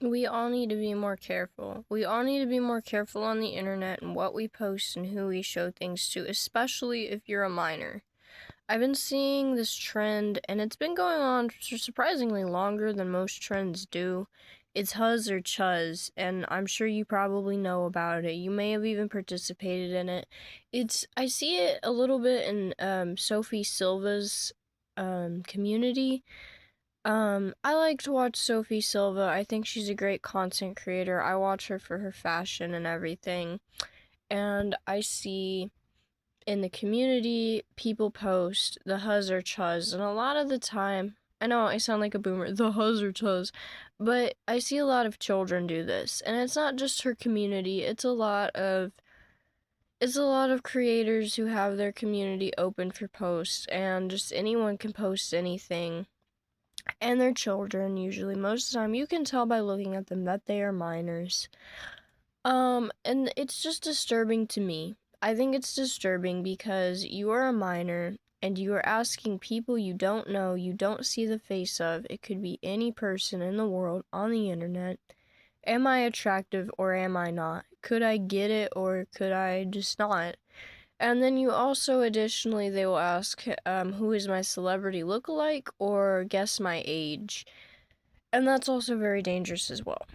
We all need to be more careful. We all need to be more careful on the internet and what we post and who we show things to, especially if you're a minor. I've been seeing this trend, and it's been going on for surprisingly longer than most trends do. It's Huzz or Chuzz, and I'm sure you probably know about it. You may have even participated in it. I see it a little bit in Sofie Silva's community. I like to watch Sofie Silva. I think she's a great content creator. I watch her for her fashion and everything. And I see in the community, people post the Huzz or Chuzz, and a lot of the time, I know I sound like a boomer, the Huzz or Chuzz, but I see a lot of children do this, and it's not just her community, it's a lot of creators who have their community open for posts, and just anyone can post anything. And they're children, usually. Most of the time, you can tell by looking at them that they are minors. And it's just disturbing to me. I think it's disturbing because you are a minor and you are asking people you don't know, you don't see the face of. It could be any person in the world on the internet. Am I attractive or am I not? Could I get it or could I just not? And then you also additionally, they will ask, who is my celebrity lookalike or guess my age. And that's also very dangerous as well.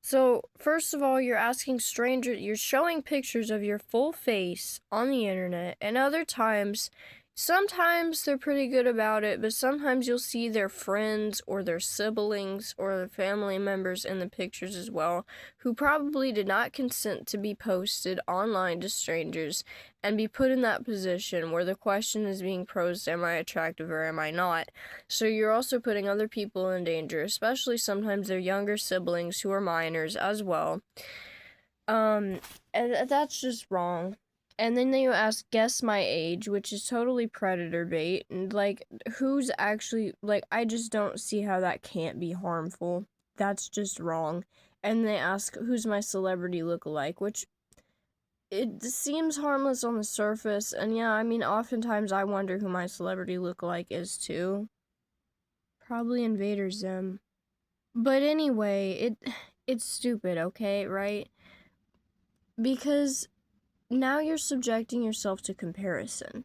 So, first of all, you're asking strangers, you're showing pictures of your full face on the internet, and other times, sometimes they're pretty good about it, but sometimes you'll see their friends or their siblings or their family members in the pictures as well, who probably did not consent to be posted online to strangers and be put in that position where the question is being posed, am I attractive or am I not? So you're also putting other people in danger, especially sometimes their younger siblings who are minors as well. And that's just wrong. And then you ask, guess my age, which is totally predator bait. And, like, who's actually, like, I just don't see how that can't be harmful. That's just wrong. And they ask, who's my celebrity lookalike, which it seems harmless on the surface. And yeah, I mean, oftentimes I wonder who my celebrity lookalike is too. Probably Invader Zim. But anyway, it's stupid, okay, right? Because now you're subjecting yourself to comparison.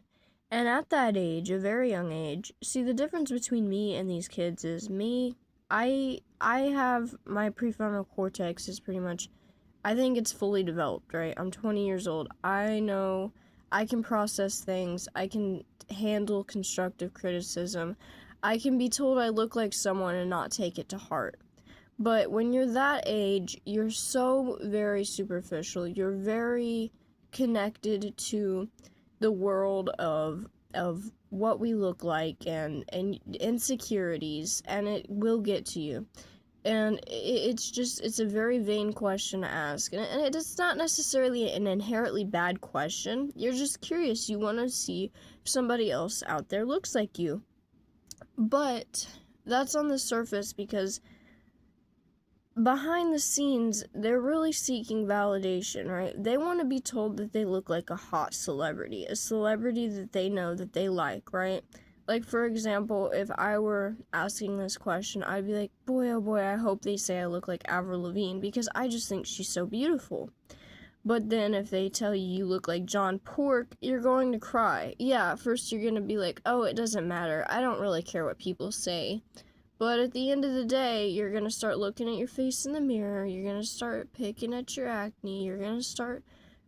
And at that age, a very young age, see the difference between me and these kids is I have my prefrontal cortex is pretty much, I think it's fully developed, right? I'm 20 years old. I know I can process things. I can handle constructive criticism. I can be told I look like someone and not take it to heart. But when you're that age, you're so very superficial. You're very connected to the world of what we look like and insecurities, and it will get to you. And it's a very vain question to ask. And it's not necessarily an inherently bad question. You're just curious. You want to see if somebody else out there looks like you. But that's on the surface because behind the scenes, they're really seeking validation, right? They want to be told that they look like a hot celebrity, a celebrity that they know that they like, right? Like, for example, if I were asking this question, I'd be like, boy, oh boy, I hope they say I look like Avril Lavigne because I just think she's so beautiful. But then if they tell you you look like John Pork, you're going to cry. Yeah, at first you're going to be like, oh, it doesn't matter. I don't really care what people say. But at the end of the day, you're going to start looking at your face in the mirror. You're going to start picking at your acne. You're going to start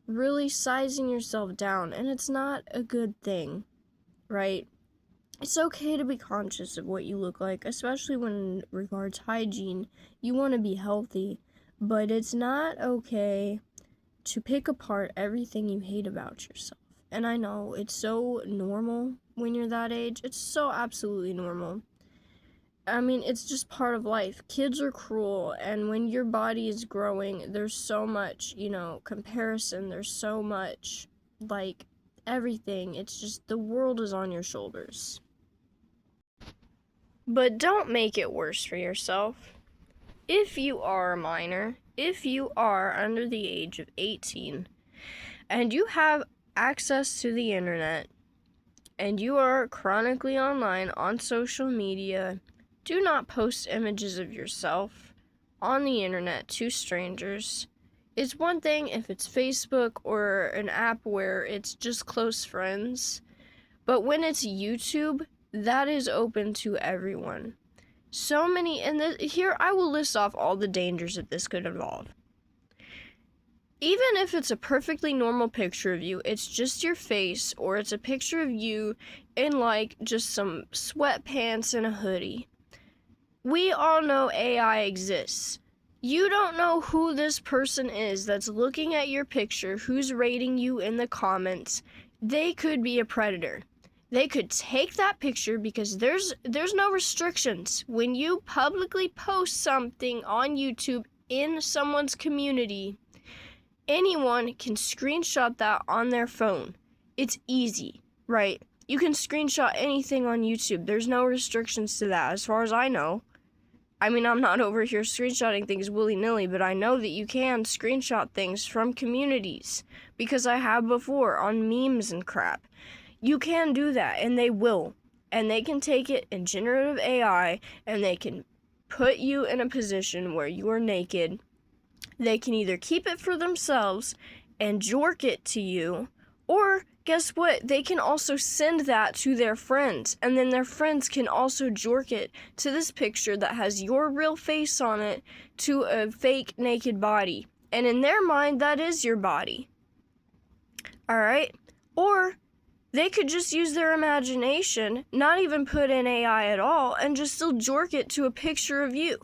really sizing yourself down. And it's not a good thing, right? It's okay to be conscious of what you look like, especially when it regards hygiene. You want to be healthy. But it's not okay to pick apart everything you hate about yourself. And I know it's so normal when you're that age. It's so absolutely normal. I mean, it's just part of life. Kids are cruel, and when your body is growing, there's so much, comparison. There's so much, like, everything. It's just the world is on your shoulders. But don't make it worse for yourself. If you are a minor, if you are under the age of 18, and you have access to the internet, and you are chronically online on social media, do not post images of yourself on the internet to strangers. It's one thing if it's Facebook or an app where it's just close friends, but when it's YouTube, that is open to everyone. So many, and here I will list off all the dangers that this could involve. Even if it's a perfectly normal picture of you, it's just your face, or it's a picture of you in like just some sweatpants and a hoodie. We all know AI exists. You don't know who this person is that's looking at your picture, who's rating you in the comments. They could be a predator. They could take that picture because there's no restrictions. When you publicly post something on YouTube in someone's community, anyone can screenshot that on their phone. It's easy, right? You can screenshot anything on YouTube. There's no restrictions to that as far as I know. I mean, I'm not over here screenshotting things willy-nilly, but I know that you can screenshot things from communities because I have before on memes and crap. You can do that, and they will. And they can take it in generative AI, and they can put you in a position where you are naked. They can either keep it for themselves and jork it to you, or guess what? They can also send that to their friends, and then their friends can also jork it to this picture that has your real face on it to a fake naked body. And in their mind, that is your body. Alright? Or they could just use their imagination, not even put in AI at all, and just still jork it to a picture of you.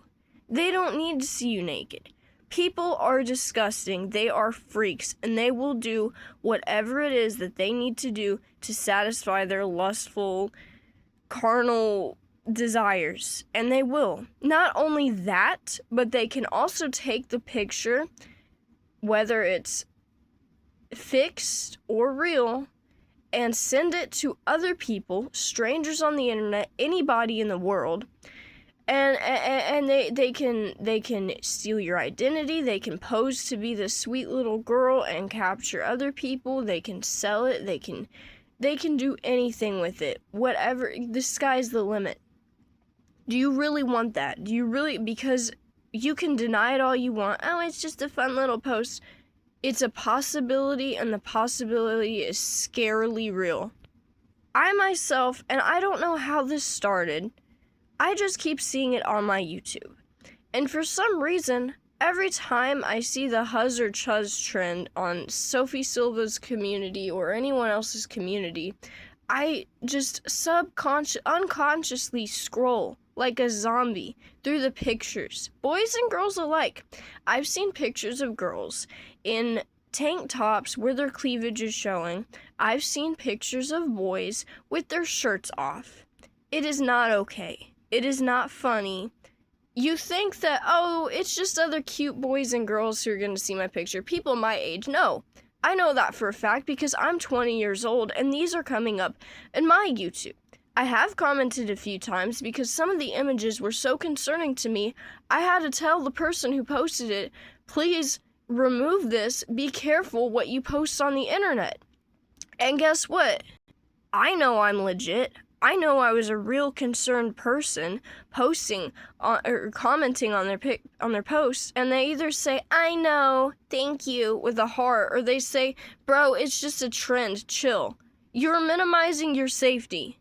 They don't need to see you naked. People are disgusting, they are freaks, and they will do whatever it is that they need to do to satisfy their lustful, carnal desires. And they will. Not only that, but they can also take the picture, whether it's fixed or real, and send it to other people, strangers on the internet, anybody in the world. And they can steal your identity. They can pose to be this sweet little girl and capture other people. They can sell it. They can do anything with it. Whatever. The sky's the limit. Do you really want that? Do you really? Because you can deny it all you want. Oh, it's just a fun little post. It's a possibility, and the possibility is scarily real. I myself, and I don't know how this started, I just keep seeing it on my YouTube. And for some reason, every time I see the Huzz or Chuzz trend on Sofie Silva's community or anyone else's community, I just unconsciously scroll like a zombie through the pictures, boys and girls alike. I've seen pictures of girls in tank tops where their cleavage is showing. I've seen pictures of boys with their shirts off. It is not okay. It is not funny. You think that, oh, it's just other cute boys and girls who are going to see my picture. People my age. No. I know that for a fact because I'm 20 years old and these are coming up in my YouTube. I have commented a few times because some of the images were so concerning to me, I had to tell the person who posted it, please remove this, be careful what you post on the internet. And guess what? I know I'm legit. I know I was a real concerned person posting or commenting on their posts, and they either say, I know, thank you, with a heart, or they say, bro, it's just a trend, chill. You're minimizing your safety.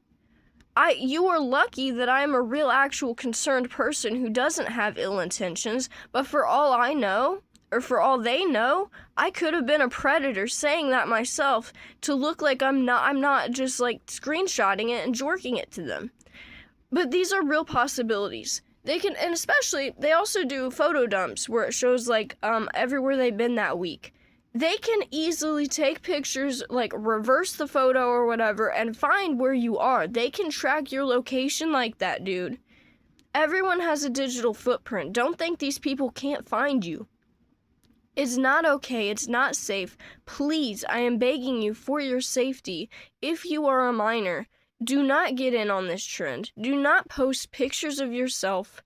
You are lucky that I'm a real actual concerned person who doesn't have ill intentions, but for all I know, or for all they know, I could have been a predator saying that myself to look like I'm not just like screenshotting it and jorking it to them. But these are real possibilities. They can, and especially, they also do photo dumps where it shows like everywhere they've been that week. They can easily take pictures, like reverse the photo or whatever, and find where you are. They can track your location like that, dude. Everyone has a digital footprint. Don't think these people can't find you. It's not okay. It's not safe. Please, I am begging you for your safety. If you are a minor, do not get in on this trend. Do not post pictures of yourself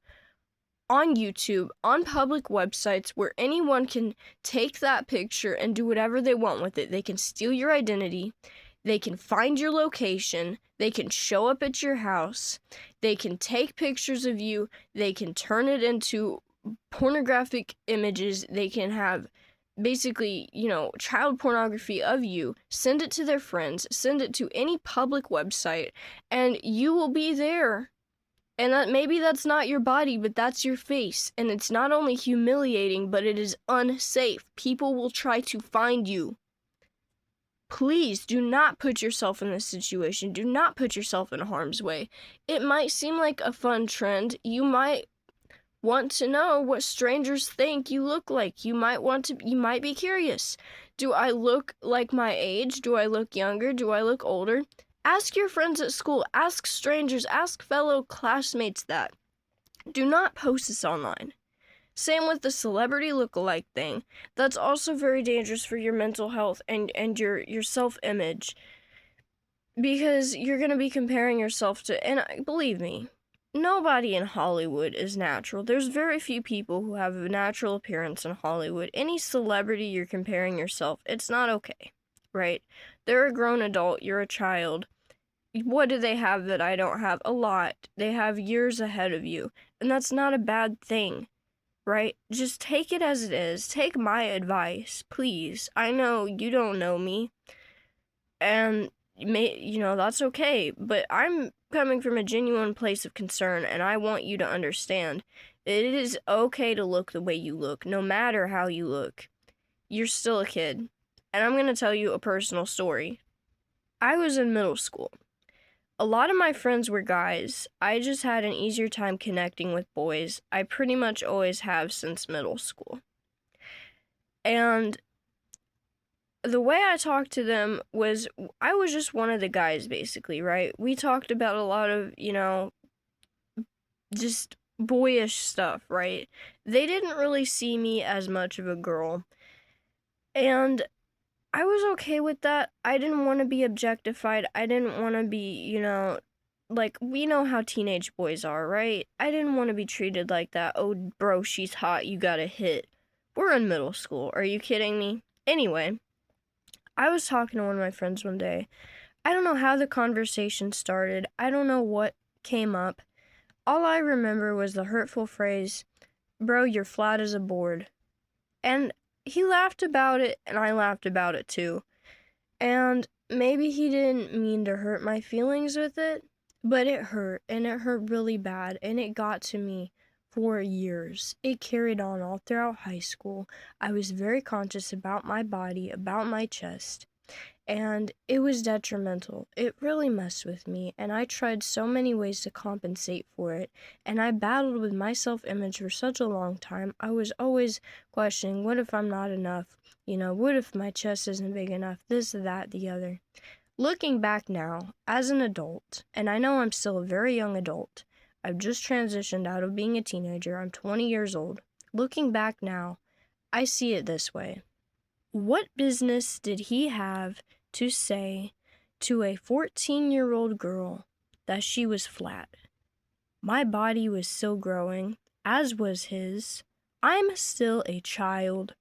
on YouTube, on public websites where anyone can take that picture and do whatever they want with it. They can steal your identity. They can find your location. They can show up at your house. They can take pictures of you. They can turn it into pornographic images, they can have basically, child pornography of you, send it to their friends, send it to any public website, and you will be there. And maybe that's not your body, but that's your face. And it's not only humiliating, but it is unsafe. People will try to find you. Please do not put yourself in this situation. Do not put yourself in harm's way. It might seem like a fun trend. You might want to know what strangers think you look like. You might be curious. Do I look like my age? Do I look younger? Do I look older? Ask your friends at school, ask strangers, ask fellow classmates that. Do not post this online. Same with the celebrity look-alike thing. That's also very dangerous for your mental health and your self-image. Because you're going to be comparing yourself to, and believe me, nobody in Hollywood is natural. There's very few people who have a natural appearance in Hollywood. Any celebrity you're comparing yourself, it's not okay, right? They're a grown adult, you're a child. What do they have that I don't have? A lot. They have years ahead of you. And that's not a bad thing, right? Just take it as it is. Take my advice, please. I know you don't know me. And, that's okay. But I'm coming from a genuine place of concern, and I want you to understand. It is okay to look the way you look, no matter how you look. You're still a kid. And I'm going to tell you a personal story. I was in middle school. A lot of my friends were guys. I just had an easier time connecting with boys. I pretty much always have since middle school. And the way I talked to them was, I was just one of the guys, basically, right? We talked about a lot of, just boyish stuff, right? They didn't really see me as much of a girl. And I was okay with that. I didn't want to be objectified. I didn't want to be, we know how teenage boys are, right? I didn't want to be treated like that. Oh, bro, she's hot. You gotta hit. We're in middle school. Are you kidding me? Anyway, I was talking to one of my friends one day. I don't know how the conversation started. I don't know what came up. All I remember was the hurtful phrase, bro, you're flat as a board. And he laughed about it, and I laughed about it too. And maybe he didn't mean to hurt my feelings with it, but it hurt, and it hurt really bad, and it got to me for years. It carried on all throughout high school. I was very conscious about my body, about my chest, and it was detrimental. It really messed with me, and I tried so many ways to compensate for it, and I battled with my self-image for such a long time. I was always questioning, what if I'm not enough? What if my chest isn't big enough? This, that, the other. Looking back now, as an adult, and I know I'm still a very young adult, I've just transitioned out of being a teenager, I'm 20 years old. Looking back now, I see it this way. What business did he have to say to a 14-year-old girl that she was flat? My body was still growing, as was his. I'm still a child.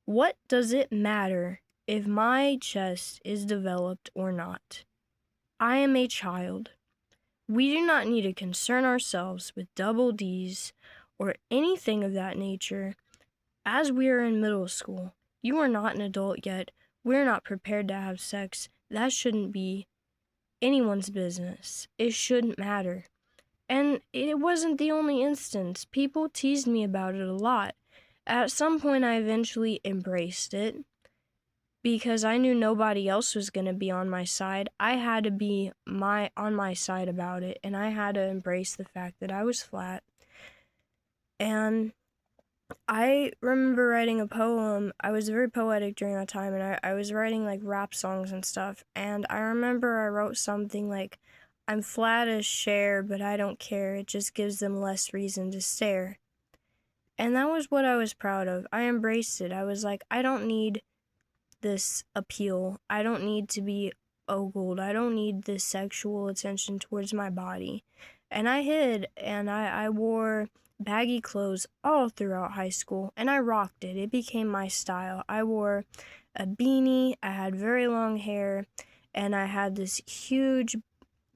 What does it matter if my chest is developed or not? I am a child. We do not need to concern ourselves with double D's or anything of that nature as we are in middle school. You are not an adult yet. We're not prepared to have sex. That shouldn't be anyone's business. It shouldn't matter. And it wasn't the only instance. People teased me about it a lot. At some point, I eventually embraced it because I knew nobody else was going to be on my side. I had to be on my side about it, and I had to embrace the fact that I was flat. And I remember writing a poem. I was very poetic during that time, and I was writing like rap songs and stuff. And I remember I wrote something like, I'm flat as Cher, but I don't care. It just gives them less reason to stare. And that was what I was proud of. I embraced it. I was like, I don't need this appeal. I don't need to be ogled. I don't need this sexual attention towards my body. And I hid, and I wore baggy clothes all throughout high school, and I rocked it. It became my style. I wore a beanie, I had very long hair, and I had this huge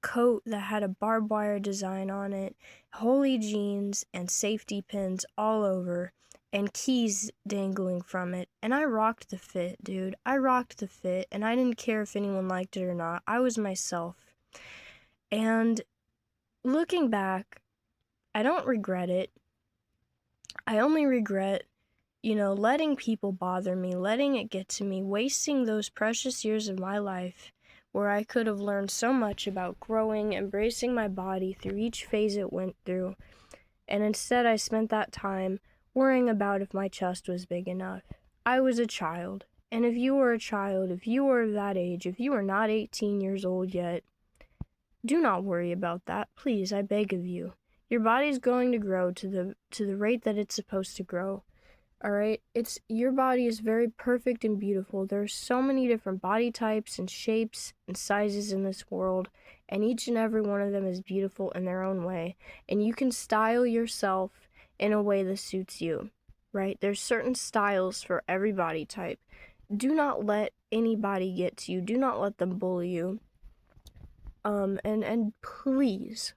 coat that had a barbed wire design on it, holy jeans, and safety pins all over, and keys dangling from it. And I rocked the fit, dude. I rocked the fit, and I didn't care if anyone liked it or not. I was myself. And looking back, I don't regret it. I only regret, letting people bother me, letting it get to me, wasting those precious years of my life where I could have learned so much about growing, embracing my body through each phase it went through. And instead I spent that time worrying about if my chest was big enough. I was a child. And if you were a child, if you were of that age, if you are not 18 years old yet, do not worry about that. Please, I beg of you. Your body's going to grow to the rate that it's supposed to grow. All right? Your body is very perfect and beautiful. There are so many different body types and shapes and sizes in this world, and each and every one of them is beautiful in their own way. And you can style yourself in a way that suits you, right? There's certain styles for every body type. Do not let anybody get to you. Do not let them bully you. And please,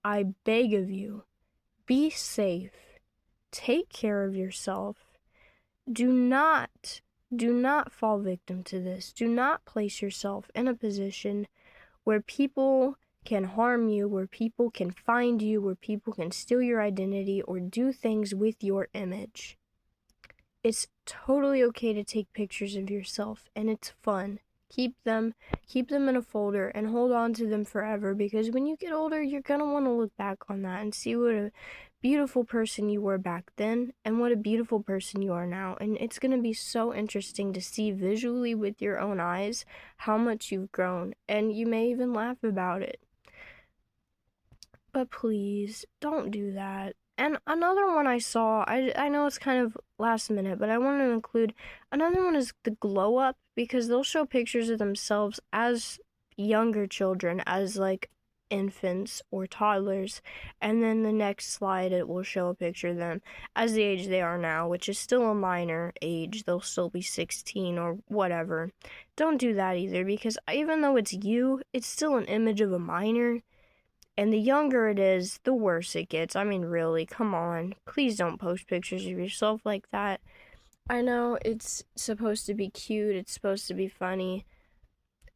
I beg of you, be safe. Take care of yourself. Do not fall victim to this. Do not place yourself in a position where people can harm you, where people can find you, where people can steal your identity or do things with your image. It's totally okay to take pictures of yourself, and it's fun. Keep them in a folder and hold on to them forever, because when you get older, you're going to want to look back on that and see what a beautiful person you were back then and what a beautiful person you are now. And it's going to be so interesting to see visually with your own eyes how much you've grown, and you may even laugh about it. But please, don't do that. And another one I saw, I know it's kind of last minute, but I want to include, another one is the glow up, because they'll show pictures of themselves as younger children, as like infants or toddlers, and then the next slide it will show a picture of them as the age they are now, which is still a minor age. They'll still be 16 or whatever. Don't do that either, because even though it's you, it's still an image of a minor. And the younger it is, the worse it gets. I mean, really, come on. Please don't post pictures of yourself like that. I know it's supposed to be cute, it's supposed to be funny,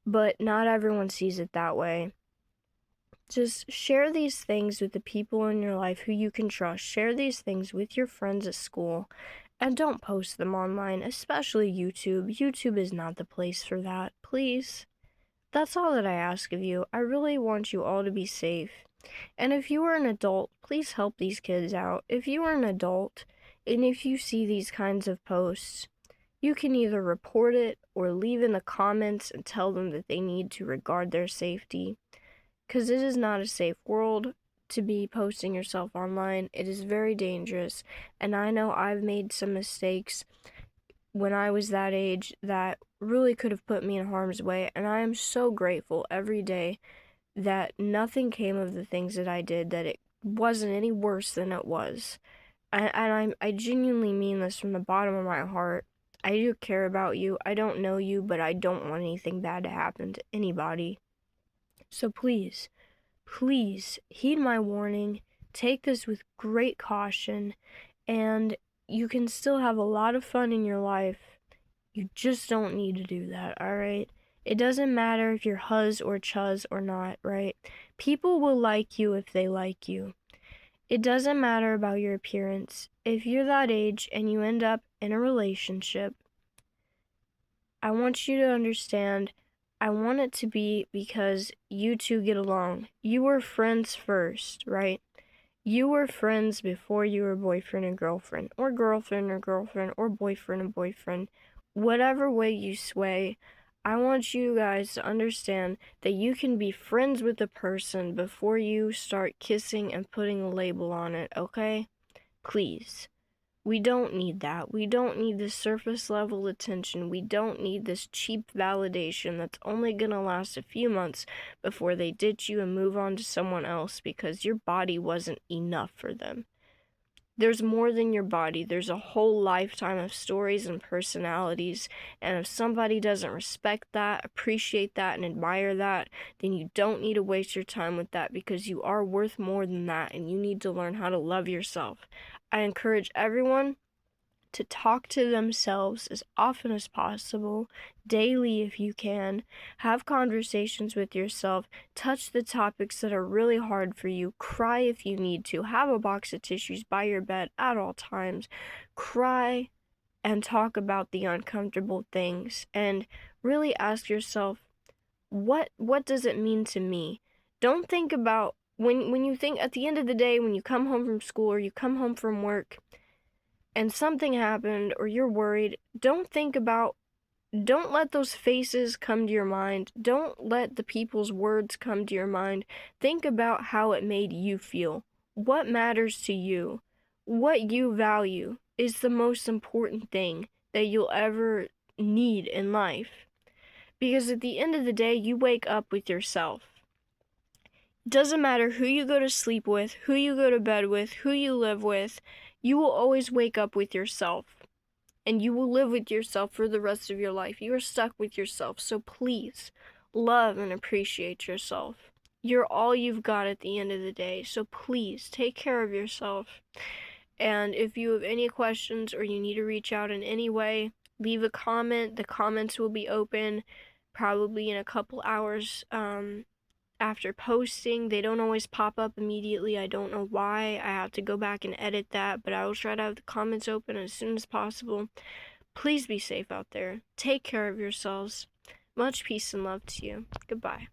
but not everyone sees it that way. Just share these things with the people in your life who you can trust. Share these things with your friends at school, and don't post them online, especially YouTube. YouTube is not the place for that. Please. That's all that I ask of you. I really want you all to be safe. And if you are an adult, please help these kids out. If you are an adult, and if you see these kinds of posts, you can either report it or leave in the comments and tell them that they need to regard their safety. Because it is not a safe world to be posting yourself online. It is very dangerous. And I know I've made some mistakes when I was that age that really could have put me in harm's way, and I am so grateful every day that nothing came of the things that I did, that it wasn't any worse than it was. And I genuinely mean this from the bottom of my heart. I do care about you. I don't know you, but I don't want anything bad to happen to anybody. So please heed my warning. Take this with great caution, and you can still have a lot of fun in your life. You just don't need to do that, alright? It doesn't matter if you're Huzz or Chuzz or not, right? People will like you if they like you. It doesn't matter about your appearance. If you're that age and you end up in a relationship, I want you to understand, I want it to be because you two get along. You were friends first, right? You were friends before you were boyfriend and girlfriend, or girlfriend, or boyfriend and boyfriend. Whatever way you sway, I want you guys to understand that you can be friends with a person before you start kissing and putting a label on it, okay? Please. We don't need that. We don't need this surface level attention. We don't need this cheap validation that's only gonna last a few months before they ditch you and move on to someone else because your body wasn't enough for them. There's more than your body. There's a whole lifetime of stories and personalities. And if somebody doesn't respect that, appreciate that, and admire that, then you don't need to waste your time with that, because you are worth more than that, and you need to learn how to love yourself. I encourage everyone to talk to themselves as often as possible, daily if you can. Have conversations with yourself, touch the topics that are really hard for you, cry if you need to, have a box of tissues by your bed at all times, cry and talk about the uncomfortable things, and really ask yourself, what does it mean to me? Don't think about when you think at the end of the day, when you come home from school or you come home from work and something happened or you're worried, don't let those faces come to your mind. Don't let the people's words come to your mind. Think about how it made you feel. What matters to you? What you value is the most important thing that you'll ever need in life. Because at the end of the day, you wake up with yourself. It doesn't matter who you go to sleep with, who you go to bed with, who you live with, you will always wake up with yourself. And you will live with yourself for the rest of your life. You are stuck with yourself. So please, love and appreciate yourself. You're all you've got at the end of the day. So please, take care of yourself. And if you have any questions or you need to reach out in any way, leave a comment. The comments will be open probably in a couple hours after posting. They don't always pop up immediately. I don't know why. I have to go back and edit that, but I will try to have the comments open as soon as possible. Please be safe out there. Take care of yourselves. Much peace and love to you. Goodbye.